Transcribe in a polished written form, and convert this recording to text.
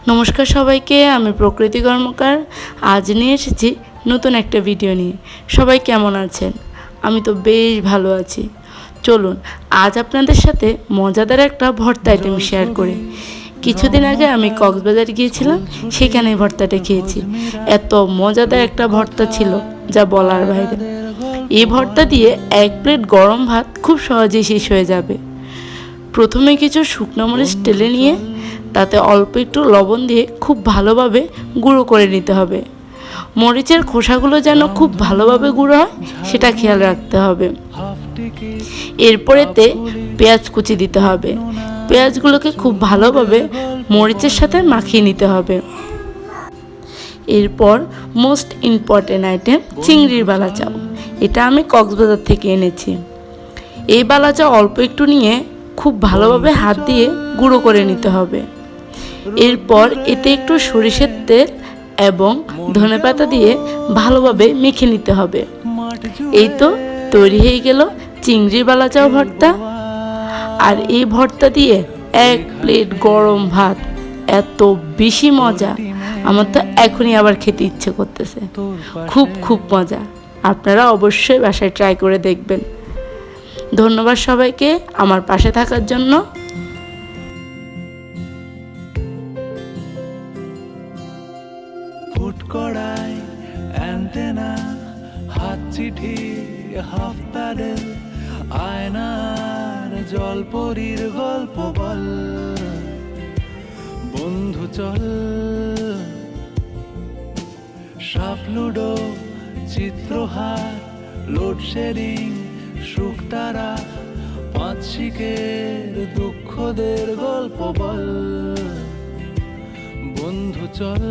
নমস্কার সবাইকে, আমি প্রকৃতি কর্মকার। আজ নিয়ে এসেছি নতুন একটা ভিডিও নিয়ে। সবাই কেমন আছেন? আমি তো বেশ ভালো আছি। চলুন আজ আপনাদের সাথে মজাদার একটা ভর্তা আইটেম শেয়ার করি। কিছুদিন আগে আমি কক্সবাজার গিয়েছিলাম, সেখানে ভর্তাটা খেয়েছি। এত মজাদার একটা ভর্তা ছিল যা বলার বাইরে। এই ভর্তা দিয়ে 1 প্লেট গরম ভাত খুব সহজেই শেষ হয়ে যাবে। প্রথমে কিছু শুকনো মরিচ টেলে নিয়ে তাতে অল্প একটু লবণ দিয়ে খুব ভালোভাবে গুঁড়ো করে নিতে হবে। মরিচের খোসাগুলো যেন খুব ভালোভাবে গুঁড়ো হয় সেটা খেয়াল রাখতে হবে। এরপরেতে পেঁয়াজ কুচি দিতে হবে। পেঁয়াজগুলোকে খুব ভালোভাবে মরিচের সাথে মাখিয়ে নিতে হবে। এরপর মোস্ট ইম্পর্টেন্ট আইটেম চিংড়ির বালাচাও। এটা আমি কক্সবাজার থেকে এনেছি। এই বালাচাও অল্প একটু নিয়ে খুব ভালোভাবে হাত দিয়ে গুঁড়ো করে নিতে হবে। এরপর এতে একটু সরিষার তেল এবং ধনেপাতা দিয়ে ভালোভাবে মেখে নিতে হবে। এই তো তৈরি হয়ে গেল চিংড়ির বালাচাও ভর্তা। আর এই ভর্তা দিয়ে 1 প্লেট গরম ভাত, এত বেশি মজা, আমার তো এখনই আবার খেতে ইচ্ছে করতেছে। খুব মজা। আপনারা অবশ্যই বাসায় ট্রাই করে দেখবেন। ধন্যবাদ সবাইকে আমার পাশে থাকার জন্য। ফুটকড়াই অ্যান্টেনা, হাত চিঠি, হাফ প্যাডেল, আয়নার জলপরীর গল্প বল, বন্ধু চল, সাপ লুডো, চিত্রহার, লোডশেডিং, শুকতারা, 5 শিকের দুঃখদের গল্প বল, বন্ধু চল।